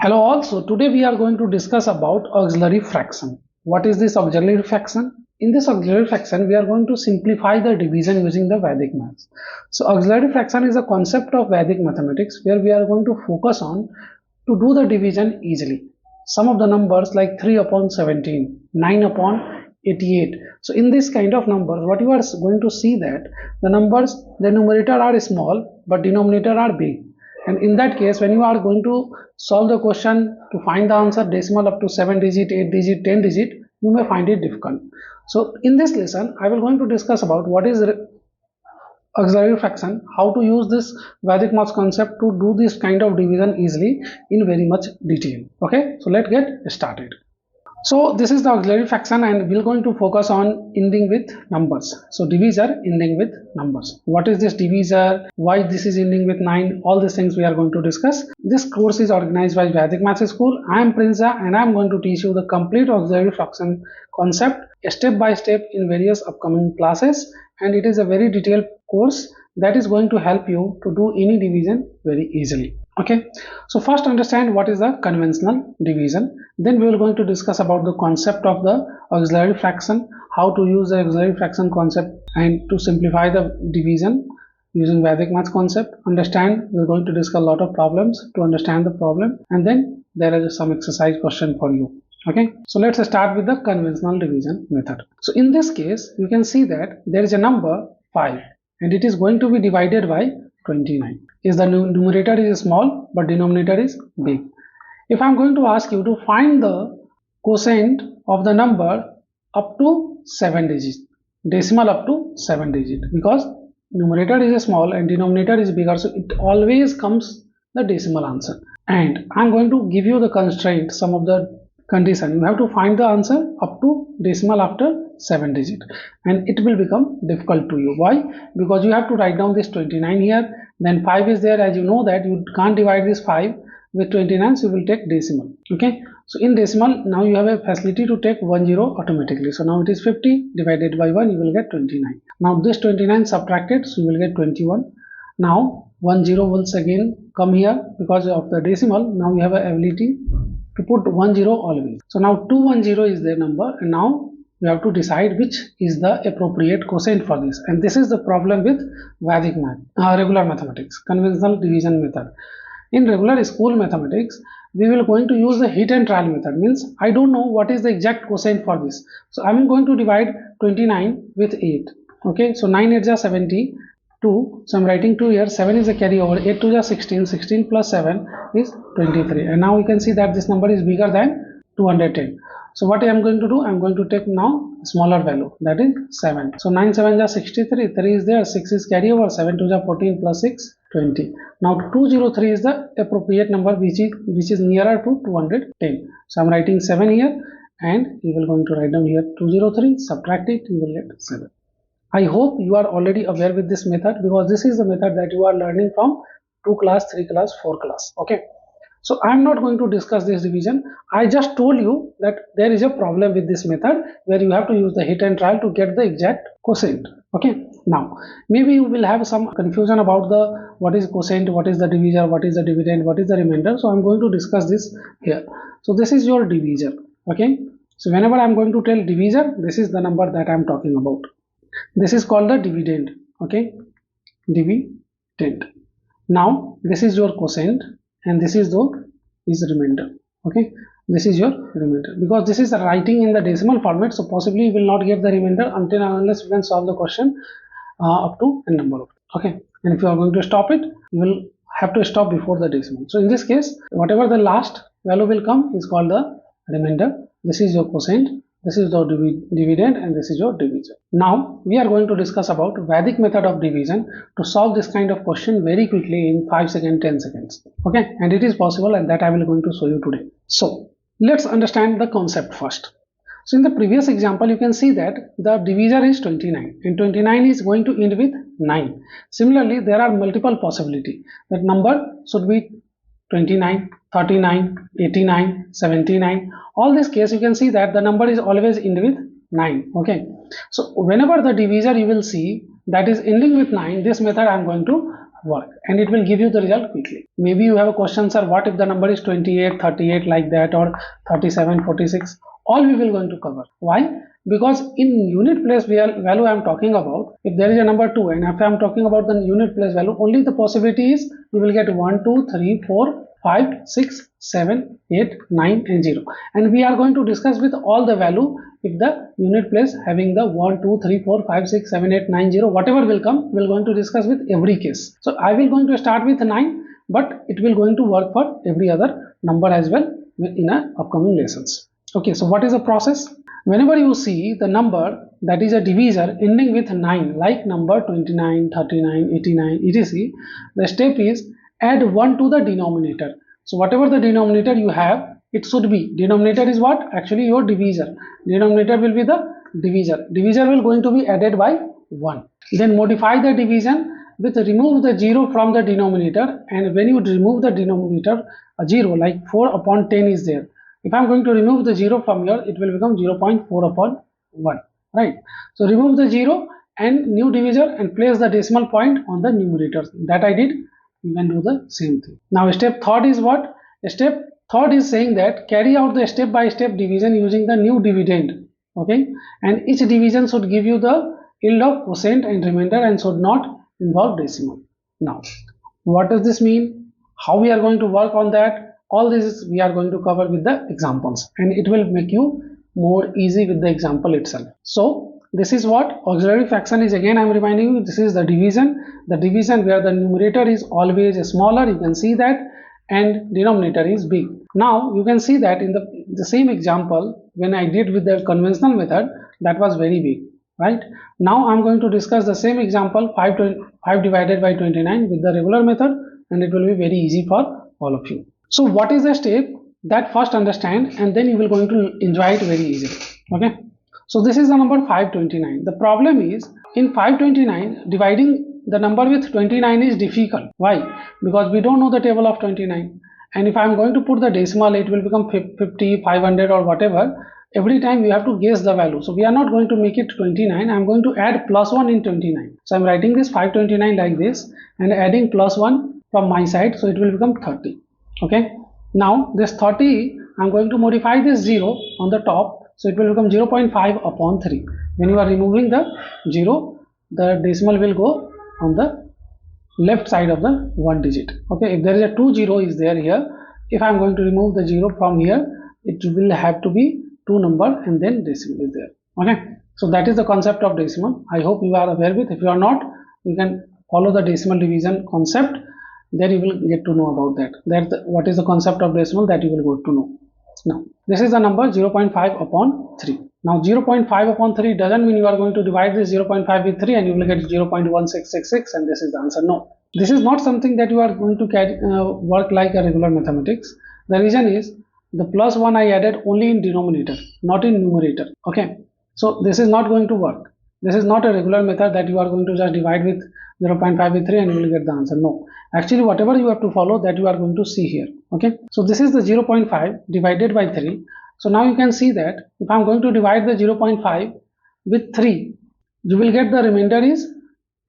Hello all, so today we are going to discuss about auxiliary fraction. What is this auxiliary fraction? In this auxiliary fraction, we are going to simplify the division using the Vedic maths. So auxiliary fraction is a concept of Vedic mathematics where we are going to focus on to do the division easily. Some of the numbers like 3 upon 17, 9 upon 88. So in this kind of numbers, what you are going to see that the numbers, the numerator are small but denominator are big. And in that case, when you are going to solve the question to find the answer decimal up to 7 digit, 8 digit, 10 digit, you may find it difficult. So in this lesson, I will going to discuss about what is auxiliary fraction, how to use this Vedic maths concept to do this kind of division easily in very much detail. Okay, so let's get started. So this is the auxiliary fraction and we're going to focus on ending with numbers. So divisor ending with numbers. What is this divisor? Why this is ending with 9? All these things we are going to discuss. This course is organized by Vedic Maths School. I am Prinza and I am going to teach you the complete auxiliary fraction concept step by step in various upcoming classes, and it is a very detailed course that is going to help you to do any division very easily. Okay, so first understand what is the conventional division, then we are going to discuss about the concept of the auxiliary fraction, how to use the auxiliary fraction concept and to simplify the division using Vedic maths concept. Understand, we are going to discuss a lot of problems to understand the problem, and then there is some exercise question for you. Okay, so let's start with the conventional division method. So in this case, you can see that there is a number 5 and it is going to be divided by 29. Is the numerator is small but denominator is big. If I am going to ask you to find the quotient of the number up to 7 digits, decimal up to 7 digits, because numerator is small and denominator is bigger, so it always comes the decimal answer. And I am going to give you the constraint, some of the condition. You have to find the answer up to decimal after 7 digit, and it will become difficult to you. Why? Because you have to write down this 29 here, then 5 is there. As you know that you can't divide this 5 with 29, so you will take decimal. Okay, so in decimal now you have a facility to take 10 automatically. So now it is 50 divided by 1, you will get 29. Now this 29 subtracted, so you will get 21. Now 10 will again come here because of the decimal. Now you have a ability to put 10 always. So now 210 is their number, and now we have to decide which is the appropriate quotient for this. And this is the problem with Vedic math, regular mathematics, conventional division method. In regular school mathematics, we will going to use the hit and trial method. Means I don't know what is the exact quotient for this, so I am going to divide 29 with 8. Okay, so 9 8 is 72, so I am writing 2 here, 7 is a carryover, 8 2 is 16, 16 plus 7 is 23, and now we can see that this number is bigger than 210. So what I am going to do, I am going to take now smaller value, that is 7. So 9 7 is 63, 3 is there, 6 is carryover, 7 2 is 14 plus 6 20. Now 203 is the appropriate number which is nearer to 210. So I am writing 7 here, and you will going to write down here 203, subtract it, you will get 7. I hope you are already aware with this method, because this is the method that you are learning from 2 class, 3 class, 4 class. Okay, so I am not going to discuss this division. I just told you that there is a problem with this method where you have to use the hit and trial to get the exact quotient. Okay, now maybe you will have some confusion about the what is quotient, what is the divisor, what is the dividend, what is the remainder. So I am going to discuss this here. So this is your divisor. Okay, so whenever I am going to tell divisor, this is the number that I am talking about. This is called the dividend. Okay, dividend. Now this is your quotient and this is the remainder. Okay, this is your remainder, because this is writing in the decimal format, so possibly you will not get the remainder until unless you can solve the question up to a number of. Okay, and if you are going to stop it, you will have to stop before the decimal. So in this case, whatever the last value will come is called the remainder. This is your quotient, this is the dividend, and this is your divisor. Now we are going to discuss about Vedic method of division to solve this kind of question very quickly in 5 seconds, 10 seconds. Okay, and it is possible, and that I will going to show you today. So let's understand the concept first. So in the previous example, you can see that the divisor is 29 and 29 is going to end with 9. Similarly, there are multiple possibilities. That number should be 29, 39, 89, 79. All this case, you can see that the number is always end with 9. Okay, so whenever the divisor you will see that is ending with 9, this method I am going to work, and it will give you the result quickly. Maybe you have a question, sir, what if the number is 28, 38 like that, or 37, 46? All we will going to cover. Why? Because in unit place value I am talking about, if there is a number 2 and if I am talking about the unit place value, only the possibility is you will get 1, 2, 3, 4, 5, 6, 7, 8, 9 and 0, and we are going to discuss with all the value if the unit place having the 1, 2, 3, 4, 5, 6, 7, 8, 9, 0, whatever will come, we are going to discuss with every case. So I will going to start with 9, but it will going to work for every other number as well in our upcoming lessons. Okay, so what is the process? Whenever you see the number that is a divisor ending with 9, like number 29, 39, 89, etc., the step is add 1 to the denominator. So whatever the denominator you have, it should be, denominator is what? Actually your divisor. Denominator will be the divisor. Divisor will going to be added by 1. Then modify the division with remove the 0 from the denominator, and when you remove the denominator, a 0 like 4 upon 10 is there. If I am going to remove the 0 from here, it will become 0.4 upon 1, right? So remove the 0 and new divisor and place the decimal point on the numerator. That I did. You can do the same thing. Now step third is what? Step third is saying that carry out the step by step division using the new dividend. Okay, and each division should give you the yield of quotient and remainder and should not involve decimal. Now what does this mean? How we are going to work on that? All this we are going to cover with the examples, and it will make you more easy with the example itself. So this is what auxiliary fraction is. Again I am reminding you, this is the division where the numerator is always smaller, you can see that, and denominator is big. Now you can see that in the same example when I did with the conventional method, that was very big, right? Now I am going to discuss the same example, 5 divided by 29 with the regular method, and it will be very easy for all of you. So what is the step? That first understand, and then you will going to enjoy it very easily. Okay, so this is the number 529. The problem is in 529 dividing the number with 29 is difficult. Why? Because we don't know the table of 29, and if I am going to put the decimal, it will become 50, 500 or whatever. Every time you have to guess the value, so we are not going to make it 29. I am going to add plus 1 in 29. So I am writing this 529 like this and adding plus 1 from my side, so it will become 30. Okay, now this 30, I am going to modify this 0 on the top, so it will become 0.5 upon 3. When you are removing the 0, the decimal will go on the left side of the 1 digit. Okay, if there is a 2 0 is there here, if I am going to remove the 0 from here, it will have to be 2 number and then decimal is there. Okay, so that is the concept of decimal. I hope you are aware with. If you are not, you can follow the decimal division concept. There you will get to know about that. What is the concept of decimal, that you will go to know. Now this is the number 0.5 upon 3. Now 0.5 upon 3 doesn't mean you are going to divide this 0.5 with 3 and you will get 0.1666 and this is the answer. No, this is not something that you are going to work like a regular mathematics. The reason is the plus 1 I added only in denominator, not in numerator. Okay, so this is not going to work. This is not a regular method that you are going to just divide with 0.5 with 3 and you will get the answer. No, actually whatever you have to follow, that you are going to see here. Okay, so this is the 0.5 divided by 3. So now you can see that if I am going to divide the 0.5 with 3, you will get the remainder is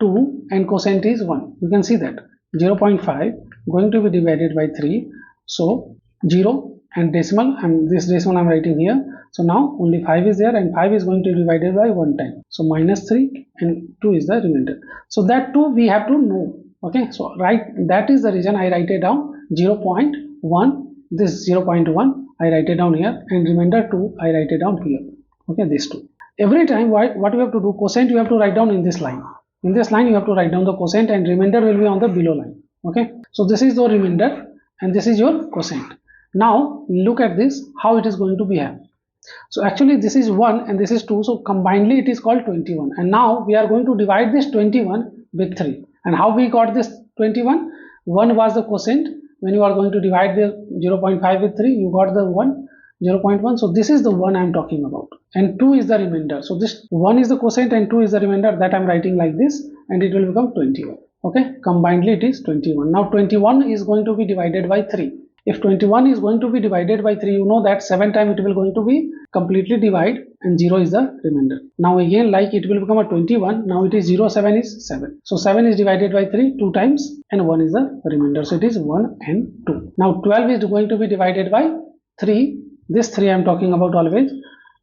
2 and quotient is 1. You can see that 0.5 going to be divided by 3, so 0 and decimal, and this decimal I am writing here. So now only 5 is there and 5 is going to be divided by 1 time. So minus 3 and 2 is the remainder. So that 2 we have to know. Okay, so that is the reason I write it down 0.1, this 0.1 I write it down here, and remainder 2 I write it down here. Okay, these two. Every time what you have to do, quotient you have to write down in this line. In this line you have to write down the quotient and remainder will be on the below line. Okay, so this is the remainder and this is your quotient. Now look at this, how it is going to behave. So actually this is 1 and this is 2, so combinedly it is called 21, and now we are going to divide this 21 with 3. And how we got this 21? 1 was the quotient. When you are going to divide the 0.5 with 3, you got the 1, 0.1. So this is the 1 I am talking about, and 2 is the remainder. So this 1 is the quotient and 2 is the remainder, that I am writing like this, and it will become 21. Okay, combinedly it is 21. Now 21 is going to be divided by 3. If 21 is going to be divided by 3, you know that 7 times it will going to be completely divide, and 0 is the remainder. Now again, like it will become a 21. Now it is 0, 7 is 7. So 7 is divided by 3 2 times and 1 is the remainder. So it is 1 and 2. Now 12 is going to be divided by 3. This 3 I am talking about always.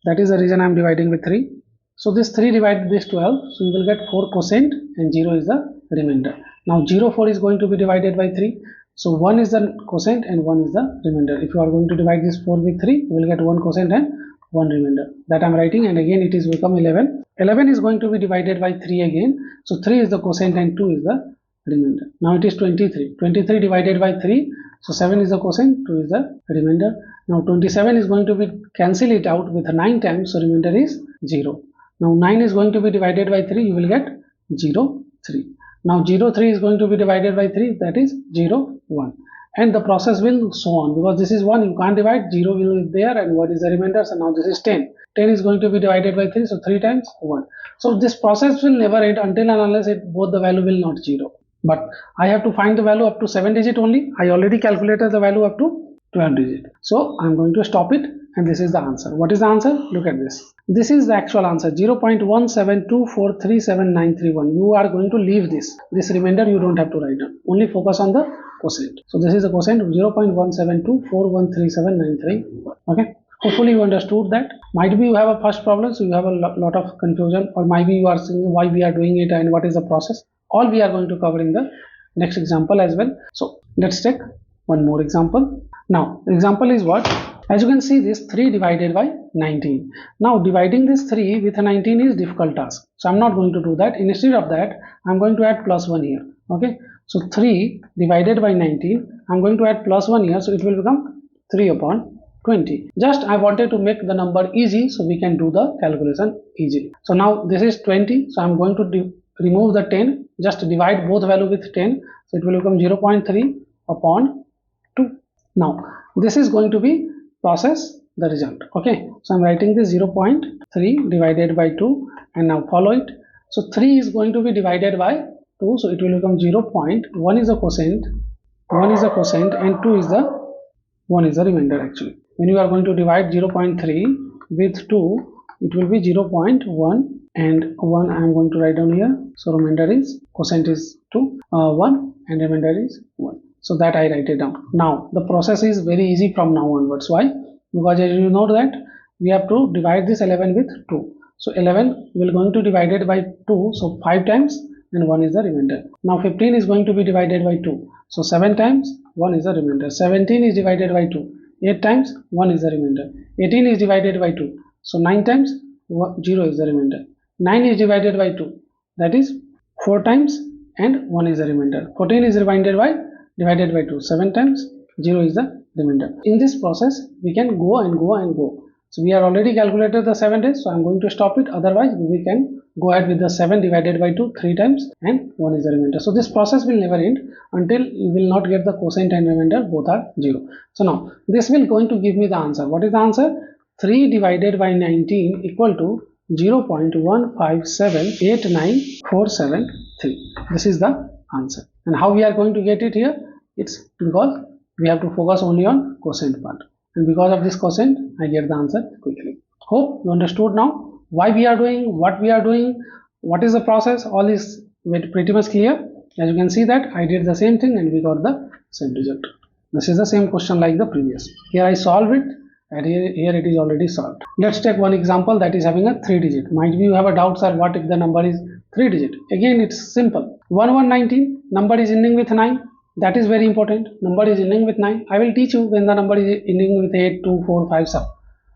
That is the reason I am dividing with 3. So this 3 divided this 12. So you will get 4 quotient and 0 is the remainder. Now 0, 4 is going to be divided by 3. So 1 is the quotient and 1 is the remainder. If you are going to divide this 4 with 3, you will get 1 quotient and 1 remainder. That I am writing, and again it is become 11. 11 is going to be divided by 3 again. So 3 is the quotient and 2 is the remainder. Now it is 23. 23 divided by 3. So 7 is the quotient, 2 is the remainder. Now 27 is going to be cancel it out with 9 times. So remainder is 0. Now 9 is going to be divided by 3. You will get 0, 3. Now 0, 3 is going to be divided by 3. That is 0, 1. And the process will so on, because this is 1, you can't divide, 0 will be there, and what is the remainder? So now this is 10. 10 is going to be divided by 3, so 3 times 1. So this process will never end until and unless both the value will not 0. But I have to find the value up to 7 digit only. I already calculated the value up to 12 digit. So I'm going to stop it, and this is the answer. What is the answer? Look at this. This is the actual answer, 0.172437931. You are going to leave this. This remainder you don't have to write down. Only focus on the quotient. So this is the quotient, 0.172413793. Okay. Hopefully you understood that. Might be you have a first problem, so you have a lot of confusion, or maybe you are saying why we are doing it and what is the process. All we are going to cover in the next example as well. So let's take one more example. Now the example is what? As you can see, this 3 divided by 19. Now dividing this 3 with a 19 is difficult task. So I'm not going to do that. Instead of that, I'm going to add plus 1 here. Okay. So 3 divided by 19, I'm going to add plus 1 here. So it will become 3 upon 20. Just I wanted to make the number easy so we can do the calculation easily. So now this is 20. So I'm going to remove the 10. Just divide both value with 10. So it will become 0.3 upon 2. Now this is going to be process the result. Okay, so I'm writing this 0.3 divided by 2, and now follow it. So 3 is going to be divided by 2, so it will become 0.1 is a quotient, 1 is a quotient, and 2 is the 1 is the remainder. Actually, when you are going to divide 0.3 with 2, it will be 0.1 and 1. I am going to write down here. So remainder is, quotient is 2, 1, and remainder is 1. So that I write it down. Now the process is very easy from now onwards. Why? Because as you know that we have to divide this 11 with 2. So 11 will going to divide it by 2. So 5 times and 1 is the remainder. Now 15 is going to be divided by 2. So 7 times 1 is the remainder. 17 is divided by 2. 8 times 1 is the remainder. 18 is divided by 2. So 9 times 0 is the remainder. 9 is divided by 2. That is 4 times and 1 is the remainder. 14 is divided by 2. 7 times 0 is the remainder. In this process we can go and go and go. So we are already calculated the 7 days, so I'm going to stop it. Otherwise we can go ahead with the 7 divided by 2 3 times and 1 is the remainder. So this process will never end until you will not get the quotient and remainder both are 0. So now this will going to give me the answer. What is the answer? 3 divided by 19 equal to 0.1578947. This is the answer. And how we are going to get it here? It's because we have to focus only on quotient part, and because of this quotient I get the answer quickly. Hope you understood now why we are doing what we are doing, what is the process. All is pretty much clear. As you can see that I did the same thing and we got the same result. This is the same question like the previous. Here I solved it, and here it is already solved. Let's take one example that is having a 3 digit. Might be you have a doubt, sir, what if the number is 3 digit? Again it's simple. 1119, number is ending with 9. That is very important. Number is ending with 9. I will teach you when the number is ending with 8, 2, 4, 5, 7.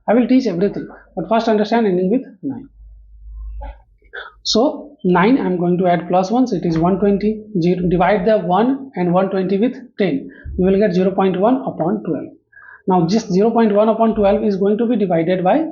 I will teach everything. But first understand ending with 9. So 9 I am going to add plus 1. So it is 120. Divide the 1 and 120 with 10. You will get 0.1 upon 12. Now this 0.1 upon 12 is going to be divided by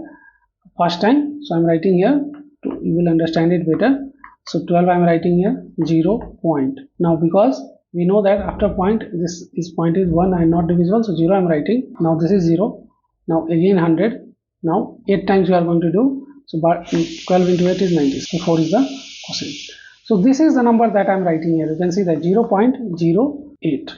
first time. So I am writing here. You will understand it better. So 12 I am writing here 0 point. Now because we know that after point this point is 1 and not divisible, so 0 I am writing. Now this is 0. Now again 100. Now 8 times you are going to do. So 12 into 8 is 90. So 4 is the quotient. So this is the number that I am writing here. You can see that 0.08.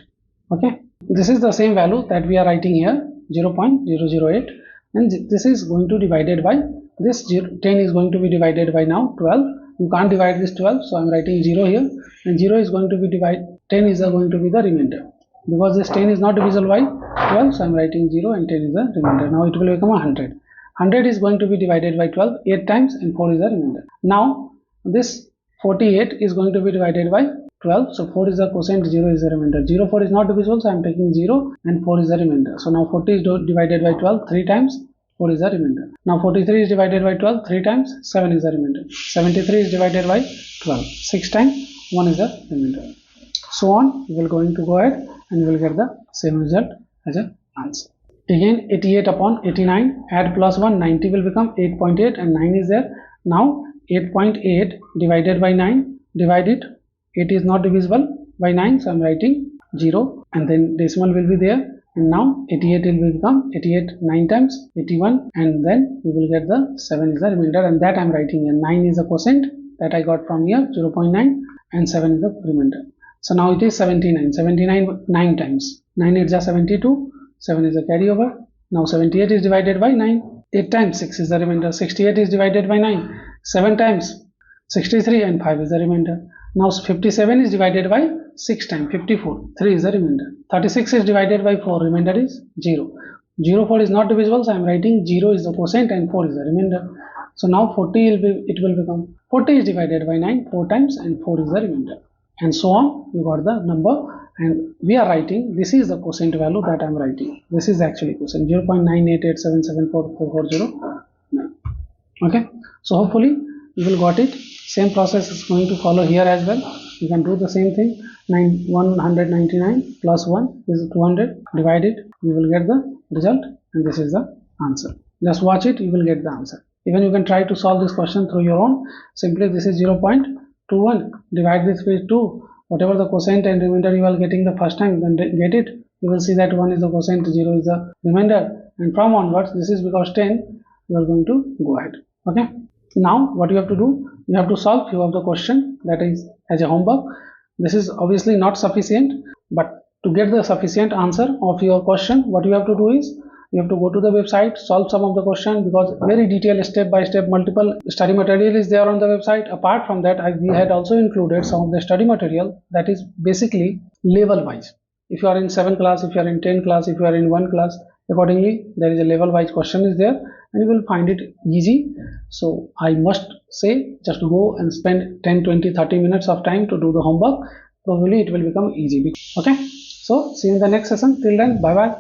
Okay. This is the same value that we are writing here, 0.008. and this is going to divided by this 10 is going to be divided by now 12. You can't divide this 12, so I'm writing 0 here, and 0 is going to be divided, 10 is going to be the remainder, because this 10 is not divisible by 12, so I'm writing 0 and 10 is the remainder. Now it will become 100. 100 is going to be divided by 12 8 times, and 4 is the remainder. Now this 48 is going to be divided by 12, so 4 is the quotient, 0 is the remainder. 0 4 is not divisible, so I'm taking 0 and 4 is the remainder. So now 40 is divided by 12 3 times, 4 is the remainder. Now 43 is divided by 12 3 times, 7 is the remainder. 73 is divided by 12 6 times, 1 is the remainder. So on, you will going to go ahead and you will get the same result as an answer. Again 88 upon 89, add plus 1, 90 will become 8.8 and 9 is there. Now 8.8 divided by 9, divide it, 8 is not divisible by 9, so I'm writing 0 and then decimal will be there, and now 88 will become 88 9 times 81, and then we will get the 7 is the remainder, and that I'm writing here. 9 is the quotient that I got from here, 0.9, and 7 is the remainder. So now it is 79, 79 9 times, 9 is just 72, 7 is a carryover. Now 78 is divided by 9, 8 times, 6 is the remainder. 68 is divided by 9, 7 times, 63, and 5 is the remainder. Now 57 is divided by 6 times, 54, 3 is the remainder. 36 is divided by 4, remainder is 0. 0 4 is not divisible, so I am writing 0 is the quotient and 4 is the remainder. So now 40 will become 40 is divided by 9 4 times, and 4 is the remainder, and so on. You got the number, and we are writing this is the quotient value that I am writing. This is actually quotient 0.988774440. Okay, so hopefully you will got it. Same process is going to follow here as well. You can do the same thing. 199 plus 1 is 200. Divide it, you will get the result, and this is the answer. Just watch it, you will get the answer. Even you can try to solve this question through your own. Simply this is 0.21. Divide this with 2. Whatever the quotient and remainder you are getting the first time, then get it. You will see that 1 is the quotient, 0 is the remainder, and from onwards, this is because 10, you are going to go ahead. Okay. Now what you have to do, you have to solve few of the question, that is as a homework. This is obviously not sufficient, but to get the sufficient answer of your question, what you have to do is you have to go to the website, solve some of the question, because very detailed step by step multiple study material is there on the website. Apart from that, we had also included some of the study material that is basically level wise. If you are in 7th class, if you are in 10th class, if you are in 1 class, accordingly there is a level wise question is there, and you will find it easy. So I must say, just go and spend 10 20 30 minutes of time to do the homework. Probably it will become easy. Okay, so see you in the next session. Till then, bye bye.